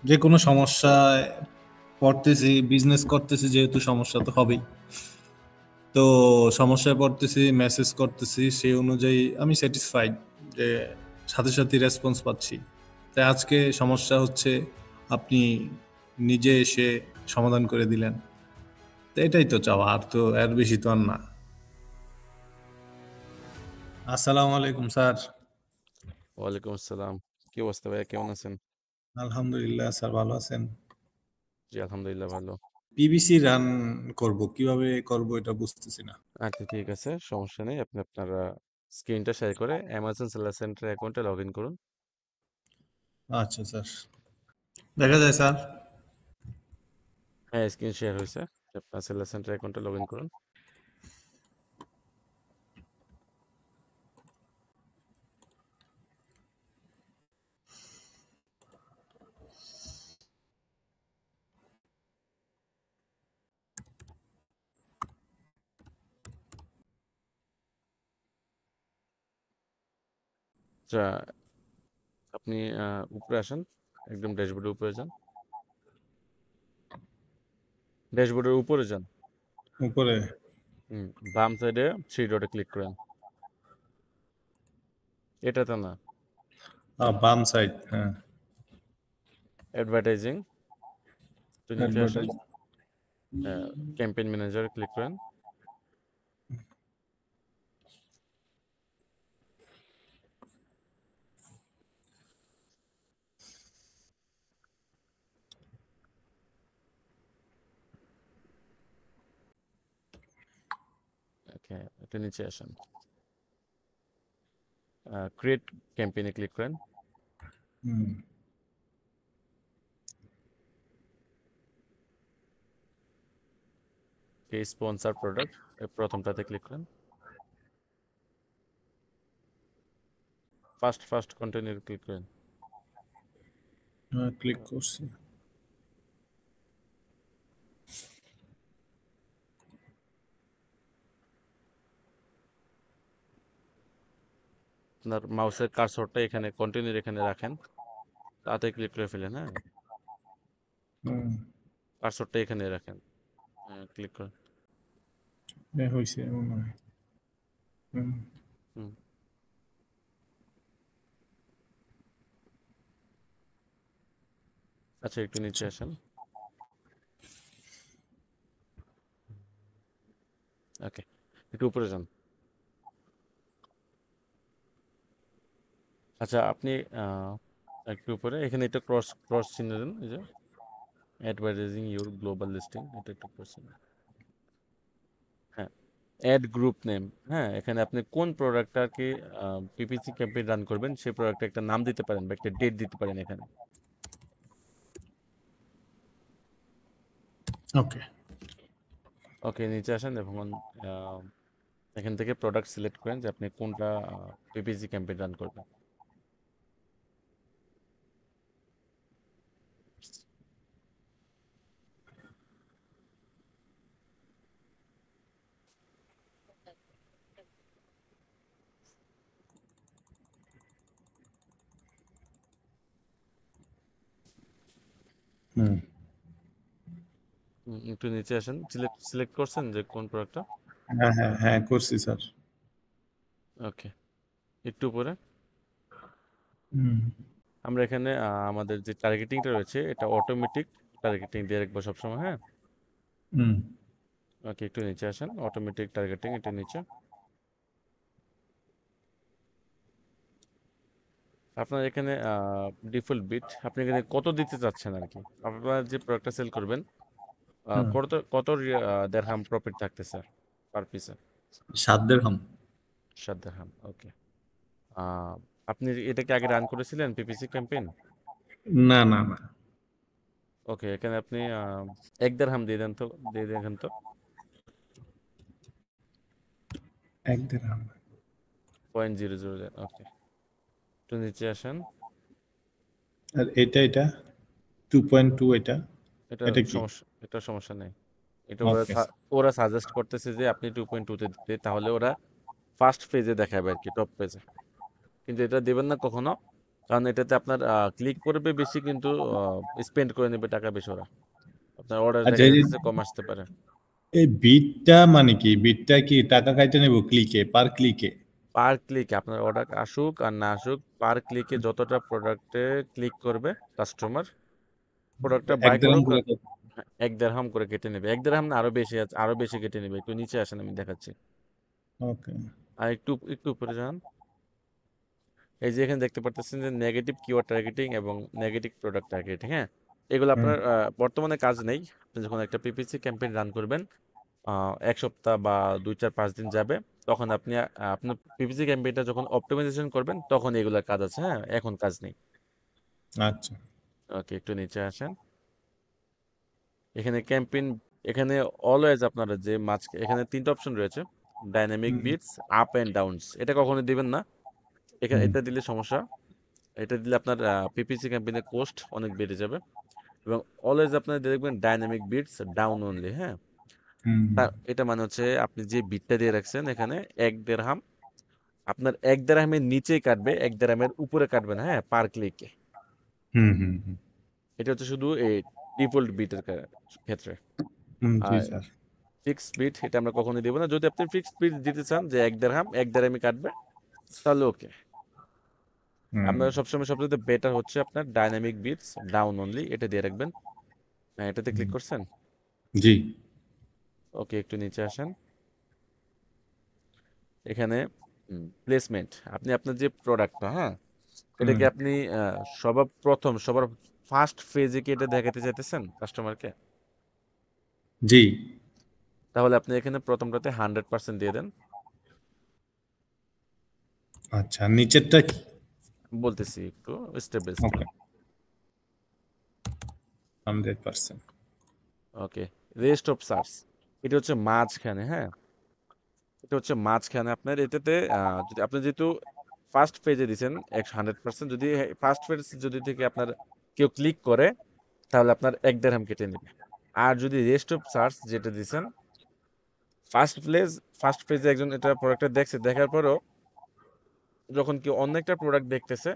যে কোনো সমস্যায় পড়তেছি, বিজনেস করতেছি যেহেতু সমস্যা তো হবেই। তো সমস্যায় পড়তেছি, মেসেজ করতেছি, সেই অনুযায়ী আমি স্যাটিসফাইড যে সাথে সাথে রেসপন্স পাচ্ছি। তাই আজকে সমস্যা হচ্ছে আপনি নিজে এসে সমাধান করে দিলেন। তো এটাই তো চাওয়া, আর তো এর বেশি তো আর না। আসসালামু আলাইকুম স্যার। ওয়ালাইকুম আসসালাম। কি অবস্থা ভাইয়া, কেমন আছেন? আলহামদুলিল্লাহ স্যার, ভালো আছেন? জি আলহামদুলিল্লাহ ভালো। পিবিসি রান করব, কিভাবে করব এটা বুঝতেছি না। আচ্ছা ঠিক আছে, সমস্যা নেই। আপনি আপনার স্ক্রিনটা শেয়ার করে অ্যামাজন সেলার সেন্টার অ্যাকাউন্টে লগ ইন করুন। আচ্ছা স্যার, দেখা যায় স্যার। হ্যাঁ, স্ক্রিন শেয়ার হয়েছে। আপনার সেলার সেন্টার অ্যাকাউন্টে লগ ইন করুন। আচ্ছা, আপনি উপরে আসেন, একদম ড্যাশবোর্ডের উপরে যান। ড্যাশবোর্ডের উপরে যান। উপরে। হুম, বাম সাইডে থ্রি ডটে ক্লিক করেন। এটাতে না, বাম সাইড, হ্যাঁ। অ্যাডভার্টাইজিং তো নিচে আসেন। অ্যাডভার্টাইজ। ক্যাম্পেইন ম্যানেজারে ক্লিক করেন। ওকে, একটু নিচে আসেন। ক্রিয়েট ক্যাম্পেইনে ক্লিক করেন। হুম। স্পন্সর প্রোডাক্ট প্রথমটাতে ক্লিক করেন। ফার্স্ট কন্টেন্টে ক্লিক করেন। ক্লিক করছি। আপনার মাউসের কার্সরটা এখানে কন্টিনিউর এখানে রাখেন, তাতে ক্লিক করে ফেলেন। হ্যাঁ, হুম। কার্সরটা এখানে রাখেন। হ্যাঁ, ক্লিক করেন। হয়েছে মনে হয়। হুম। হুম, আচ্ছা একটু নিচে আচ্ছা। আসেন। ওকে, একটু উপরে যান। আচ্ছা আপনি আহ, একটু উপরে এখানে একটা ক্রস ক্রস চিহ্ন দেন, এই যে অ্যাডভার্টাইজিং ইউর গ্লোবাল লিস্টিং, এটা একটু ক্রস চিহ্ন। হ্যাঁ, অ্যাড গ্রুপ নেম। হ্যাঁ, এখানে আপনি কোন প্রোডাক্টটাকে পিপিসি ক্যাম্পেইন রান করবেন সেই প্রোডাক্টে একটা নাম দিতে পারেন বা একটা ডেট দিতে পারেন এখানে। ওকে। ওকে, নিচে আসেন এবং এখান থেকে প্রোডাক্ট সিলেক্ট করেন যে আপনি কোনটা পিপিসি ক্যাম্পেইন রান করবেন। হুম। একটু নিচে আসেন, সিলেক্ট সিলেক্ট করছেন যে কোন প্রোডাক্টটা। হ্যাঁ হ্যাঁ হ্যাঁ, করছি স্যার। ওকে, একটু উপরে হুম। আমরা এখানে আমাদের যে টার্গেটিংটা রয়েছে এটা অটোমেটিক টার্গেটিং দিয়ে রাখবো সবসময়। হ্যাঁ, হুম। ওকে, একটু নিচে আসেন, অটোমেটিক টার্গেটিং এটা নিচে। আপনার এখানে ডিফল্ট বিট আপনি এখানে কত দিতে চাচ্ছেন আর কি। আপনার যে প্রোডাক্টটা সেল করবেন হুম। কত কত দেড়হাম প্রফিট থাকতেছে পার পিসে। 7 দিরহাম। 7 দেড়হাম, ওকে। আপনি এটা কি আগে রান করেছিলেন পিপিসি ক্যাম্পেইন? না না না। ওকে, এখানে আপনি 1 দেড়হাম দিয়ে দেন তো, দিয়ে দেখেন তো। 1 দিরহাম। 0.00 দেন, ওকে। একটু নিচে আসেন। আর এটা 2.2, এটা এটা এটা কি? সমস্যা, এটা সমস্যা নেই। এটা ওরা ওকে। ওরা সাজেস্ট করতেছে যে আপনি 2.2-তে দিতে, তাহলে ওরা ফার্স্ট পেজে দেখাবে আর কি, টপ পেজে। কিন্তু এটা দেবেন না কখনো কারণ এটাতে আপনার ক্লিক করবে বেশি, কিন্তু স্পেন্ড করে নেবে টাকা বেশি ওরা। আপনার অর্ডার আচ্ছা, দেখা এই যে যাচ্ছে কম আসতে পারে। এই বিটটা মানে কি? বিটটা কি টাকা কাইটে নেব ক্লিকে, পার ক্লিকে? পার ক্লিক আপনার অর্ডার আসুক আর না আসুক, পার ক্লিকে যতটা প্রোডাক্টে ক্লিক করবে কাস্টমার, প্রোডাক্টটা এক বাই দেড়হাম করুক, করে কত? 1 দেড়হাম করে কেটে নেবে। 1 দেড়হাম না, আরো বেশি আছে, আরো বেশি কেটে নেবে। একটু নিচে আসেন, আমি দেখাচ্ছি। ওকে। আর একটু একটু উপরে যান। এই যে এখানে দেখতে পারতেছেন যে নেগেটিভ কিওয়ার্ড টার্গেটিং এবং নেগেটিভ প্রোডাক্ট টার্গেটিং, হ্যাঁ, এগুলো হুম। আপনার বর্তমানে কাজ নেই। আপনি যখন একটা পিপিসি ক্যাম্পেইন রান করবেন, 1 সপ্তাহ বা 2 4 5 দিন যাবে, তখন আপনি আপনার পিপিসি ক্যাম্পেইনটা যখন অপটিমাইজেশন করবেন, তখন এগুলোর কাজ আছে, হ্যাঁ, এখন কাজ নেই। আচ্ছা। ওকে, একটু নিচে আসেন। এখানে ক্যাম্পেইন, এখানে অলওয়েজ আপনারা যে এখানে 3টা অপশন রয়েছে। ডাইনামিক হুম। বিটস, আপ এন্ড ডাউনস, এটা কখনো দিবেন না। হুম। এটা দিলে সমস্যা। এটা দিলে আপনার পিপিসি ক্যাম্পেইনের কোস্ট অনেক বেড়ে যাবে। এবং অলওয়েজ আপনারা দেখবেন ডাইনামিক বিটস ডাউন অনলি, হ্যাঁ। হুম। এটা মানে হচ্ছে আপনি যে বিটটা দিয়ে রাখছেন এখানে 1 দেড়হাম, আপনার 1 দেড়হামের নিচেই কাটবে, 1 দেড়হামের উপরে কাটবে না, হ্যাঁ, পার ক্লিকে। হুম। হুম। হুম। এটা হচ্ছে শুধু এই ডিফল্ট বিটের ক্ষেত্রে। হুম, জি আর স্যার। ফিক্সড বিট এটা আমরা কখনোই দেবো না। যদি আপনি ফিক্সড বিট দিতে চান যে 1 দেড়হাম, 1 দেড়হামই কাটবে, তাহলে ওকে। হুম। আপনারা সবসময় সবচেয়ে বেটার হচ্ছে আপনার ডাইনামিক বিটস ডাউন অনলি, এটা দিয়ে রাখবেন। হ্যাঁ, এটাতে হুম। ক্লিক করছেন? জি। ওকে, একটু নিচে আসেন। এখানে প্লেসমেন্ট, আপনি আপনার যে প্রোডাক্টটা, হ্যাঁ, হুম। এটাকে আপনি সবার প্রথম, সবার ফার্স্ট ফেজে কি এটা দেখাতে চাইতেছেন কাস্টমারকে? জি। তাহলে আপনি এখানে প্রথমটাতে 100% দিয়ে দেন। আচ্ছা, নিচেরটা কি? বলতেছি একটু step by step. Okay. 100%। Okay, rest of search, এটা হচ্ছে মাঝখানে, হ্যাঁ, এটা হচ্ছে মাঝখানে আপনার। এটাতে যদি আপনি যেহেতু ফার্স্ট পেজে দিচ্ছেন 100%, যদি ফার্স্ট পেজ যদি থেকে আপনার কেউ ক্লিক করে, তাহলে আপনার 1 দেড়হাম কেটে নেবে। আর যদি রেস্ট অফ সার্চ যেটা দিচ্ছেন, ফার্স্ট প্লেস ফার্স্ট পেজে একজন এটা প্রোডাক্টটা দেখছে, দেখার পরও যখন কেউ অন্য একটা প্রোডাক্ট দেখতেছে,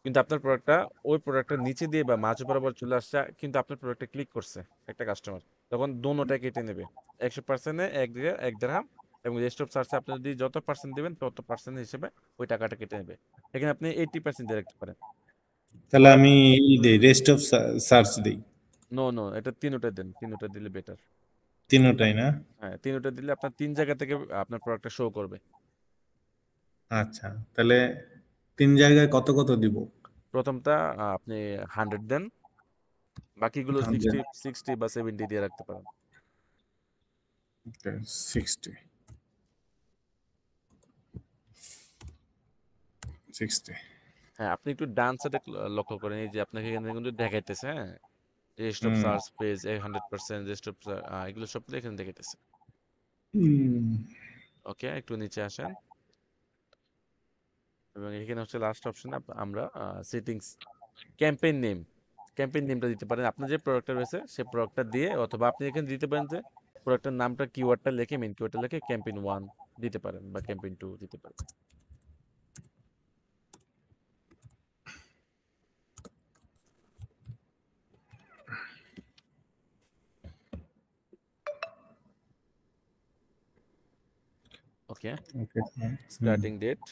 কিন্তু আপনার প্রোডাক্টটা ওই প্রোডাক্টের নিচে দিয়ে বা মাঝ বরাবর চলে আসছে, কিন্তু আপনার প্রোডাক্টে ক্লিক করছে একটা কাস্টমার, তখন দোনোটা কেটে নেবে। 100%-এ 1 দেড়হাম, এবং রেস্ট অফ সার্চে আপনি যদি যত পার্সেন্ট দিবেন তত পার্সেন্ট হিসেবে ওই টাকাটা কেটে নেবে। এখানে আপনি 80% দিয়ে রাখতে পারেন। তাহলে পরে আমি দেই, রেস্ট অফ সার্চ দেই। নো নো, এটা তিনোটা দেন, তিনোটা দিলে বেটার। তিনোটাই না? হ্যাঁ, তিনোটা দিলে আপনার 3 জায়গা থেকে আপনার প্রোডাক্টটা শো করবে। আচ্ছা, তাহলে 3 জায়গায় কত কত দিব? প্রথমটা আপনি 100 দেন, বাকিগুলো 100। 60 বা 70 দিয়ে রাখতে পারেন। ওকে, 60। 60। হ্যাঁ, আপনি একটু ডান সাইডে লক্ষ্য করেন, এই যে আপনাকে এখানে কিন্তু দেখাইতেছে, হ্যাঁ, rest of hmm. Search page 100%, rest of, এগুলো সব এখানে দেখাইতেছে। হুম। ওকে, একটু নিচে আসেন। এবং এখানে হচ্ছে লাস্ট অপশনে আমরা সেটিংস, ক্যাম্পেইন নেম, ক্যাম্পেইন নেমটা দিতে পারেন আপনার যে প্রোডাক্টটা রয়েছে সেই প্রোডাক্টটা দিয়ে, অথবা আপনি এখানে দিতে পারেন যে প্রোডাক্টের নামটা কিওয়ার্ডটা লিখে, মেইন কিওয়ার্ডটা লিখে ক্যাম্পেইন 1 দিতে পারেন বা ক্যাম্পেইন 2 দিতে পারেন। ওকে, ওকে। হুম। স্টার্টিং ডেট,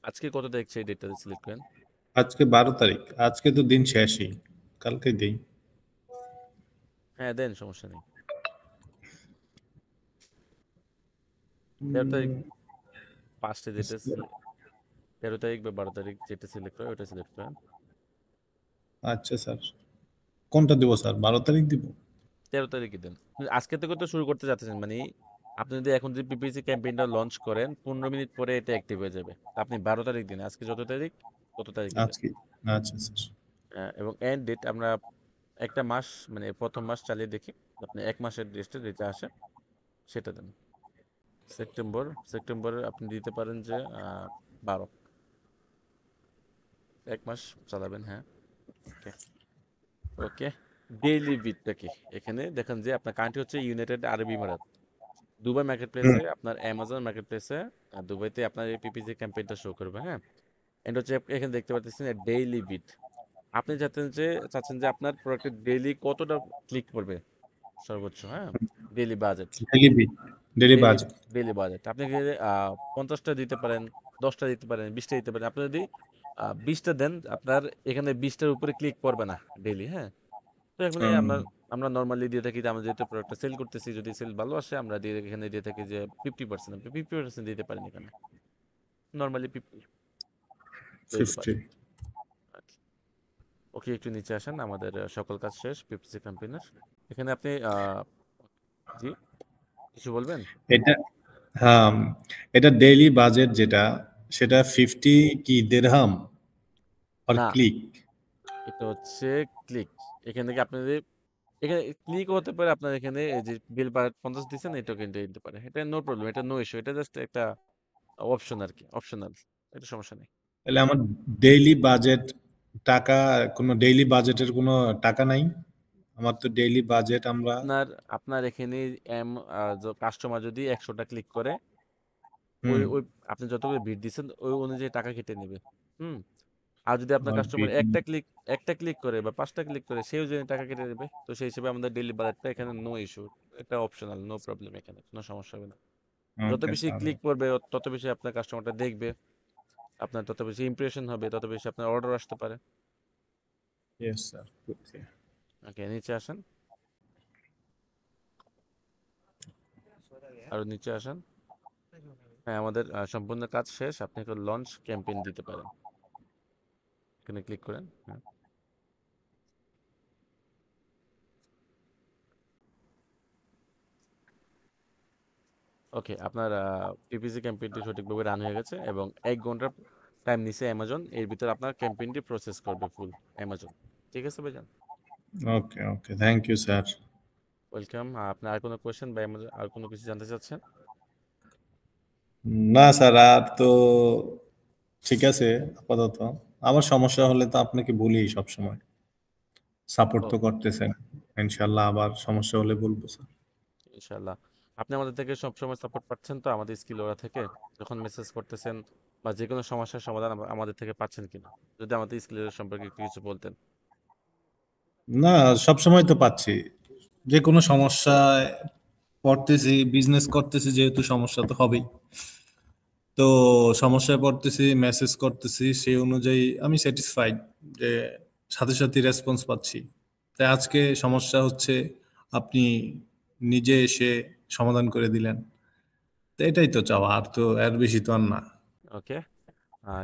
আজকে কত তারিখ সেই ডেটটা সিলেক্ট করেন। আজকে 12 তারিখ। আজকে তো দিন শেষই, কালকে দেই। হ্যাঁ, দেন, সমস্যা নেই। 13 তারিখ, হুম। 5টে যেটা 13 তারিখ বা 12 তারিখ যেটা সিলেক্ট হয় ওটা সিলেক্ট করেন। আচ্ছা স্যার, কোনটা দিব স্যার? 12 তারিখ দিব? 13 তারিখই দেন। আজকে থেকে তো শুরু করতে যাচ্ছেন, মানে আপনি যদি এখন যদি পিপিসি ক্যাম্পেইনটা লঞ্চ করেন, 15 মিনিট পরে এটা অ্যাক্টিভ হয়ে যাবে। তা আপনি 12 তারিখ দিন, আজকে যত তারিখ তত তারিখই দেন। আজকে? আচ্ছা স্যার। এবং এন্ড ডেট আমরা একটা মাস, মানে প্রথম মাস চালিয়ে দেখি, আপনি 1 মাসের ডেটে যেটা আসে সেটা দেন। সেপ্টেম্বর আপনি দিতে পারেন যে 12, 1 মাস চালাবেন, হ্যাঁ। ওকে। ওকে, ডেইলি বিটটা কি, এখানে দেখেন যে আপনার কান্ট্রি হচ্ছে ইউনাইটেড আরব ইমারাত। দুবাই মার্কেট হুম। প্লেসে, আপনার অ্যামাজন মার্কেট প্লেসে দুবাইতে আপনার এই পিপিসি ক্যাম্পেইনটা শো করবে, হ্যাঁ। এন্ড হচ্ছে এখানে দেখতে পাচ্ছেন ডেইলি বিট। আপনি চাচ্ছেন যে আপনার প্রোডাক্টে ডেইলি কতটা ক্লিক করবে সর্বোচ্চ, হ্যাঁ, daily budget. Daily daily daily budget. Daily budget আপনি কি 50টা দিতে পারেন, 10টা দিতে পারেন, 20টা দিতে পারেন। আপনি যদি 20টা দেন, আপনার এখানে 20টার উপরে ক্লিক করবে না ডেইলি, হ্যাঁ। তো এখানে আমরা আমরা নর্মালি দিয়ে থাকি যে আমরা যেহেতু প্রোডাক্টটা সেল করতেছি, যদি সেল ভালো আসে আমরা এখানে দিয়ে থাকি যে 50%। আপনি 50% দিতে পারেন এখানে, নর্মালি 50 ডেইলি 50। বাজেট। ওকে, একটু নিচে আসেন, আমাদের সকল কাজ শেষ পিপিসি ক্যাম্পেইনের। এখানে আপনি জি কিছু বলবেন? এটা, হ্যাঁ, এটা ডেইলি বাজেট যেটা, সেটা 50 কি দিরহাম আর না, ক্লিক? এটা হচ্ছে ক্লিক। এখান থেকে আপনি যদি এখানে ক্লিক হতে পারে, আপনার এখানে এই যে বিল বাজেট 50 দিচ্ছেন, এটাও কিন্তু দিতে পারে। এটা নো প্রবলেম, এটা নো ইস্যু, এটা জাস্ট একটা অপশন আর কি, অপশনাল। এটা সমস্যা নেই। তাহলে আমার ডেইলি বাজেট টাকা, কোনো ডেইলি বাজেটের কোনো টাকা নাই? আমার তো ডেইলি বাজেট আমরা। আপনার আপনার এখানে এম কাস্টমার যদি 100টা ক্লিক করে, ওই হুম। ওই আপনি যতগুলো বিট দিচ্ছেন ওই অনুযায়ী টাকা কেটে নেবে। হুম। আর যদি আপনার আমার কাস্টমার একটা ক্লিক করে বা 5টা ক্লিক করে, সেই অনুযায়ী টাকা কেটে নেবে। তো সেই হিসেবে আমাদের ডেইলি বাজেটটা এখানে নো ইস্যু, এটা অপশনাল, নো প্রবলেম, এখানে কোনো সমস্যা হবে না। যত ওকে বেশি স্যার। ক্লিক করবে তত বেশি আপনার কাস্টমারটা দেখবে, আপনার তত বেশি ইমপ্রেশন হবে, তত বেশি আপনার অর্ডার আসতে পারে। Yes sir. ওকে, নিচে আসেন, আরো নিচে আসেন। হ্যাঁ, আমাদের সম্পূর্ণ কাজ শেষ। আপনি একটা লঞ্চ ক্যাম্পেইন দিতে পারেন, এখানে ক্লিক করেন। হ্যাঁ, ওকে, আপনার পিপিসি ক্যাম্পেইনটি সঠিকভাবে রান হয়ে গেছে এবং 1 ঘন্টা টাইম নিছে অ্যামাজন। এর ভিতরে আপনার ক্যাম্পেইনটি প্রসেস করবে ফুল অ্যামাজন। ঠিক আছে ভাইজান? ওকে okay, thank you sir. Welcome. আপনার আর কোনো কোয়েশ্চেন বা Amazon আর কোনো কিছু জানতে চাচ্ছেন? না স্যার, আর তো ঠিক আছে আপাতত। আমার সমস্যা হলে তো আপনাকে বলি সব সময়, সাপোর্ট ও, তো করতেছেন। ইনশাল্লাহ আবার সমস্যা হলে বলবো স্যার। ইনশাআল্লাহ। আপনি আমাদের থেকে সবসময় সাপোর্ট পাচ্ছেন তো, আমাদের স্কিল ওরা থেকে? যখন মেসেজ করতেছেন বা যে কোনো সমস্যার সমাধান আমাদের থেকে পাচ্ছেন কিনা? যদি আমাদের স্কিল সম্পর্কে একটু কিছু বলতেন। না, সব সময় তো পাচ্ছি। যে কোনো সমস্যায় পড়তেছি, বিজনেস করতেছি যেহেতু সমস্যা তো হবেই। তো সমস্যায় পড়তেছি, মেসেজ করতেছি, সেই অনুযায়ী আমি স্যাটিসফাইড যে সাথে সাথে রেসপন্স পাচ্ছি। তাই আজকে সমস্যা হচ্ছে, আপনি নিজে এসে সমাধান করে দিলেন। তো এটাই তো চাওয়া, আর তো এর বেশি তো আর না। ওকে,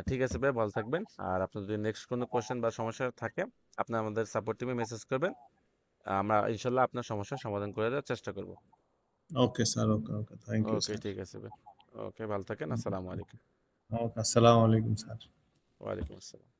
ঠিক আছে ভাই, ভালো থাকবেন। আর আপনার যদি নেক্সট কোনো কোয়েশ্চেন বা সমস্যা থাকে, আপনি আমাদের সাপোর্ট টিমে মেসেজ করবেন। আমরা ইনশাল্লাহ আপনার সমস্যার সমাধান করে দেওয়ার চেষ্টা করব। Okay sir, okay okay, thank you okay, sir. ঠিক আছে ভাই। ওকে, ভালো থাকেন। আসসালামু আলাইকুম। ওকে, আসসালামু আলাইকুম স্যার। ওয়ালাইকুম আসসালাম।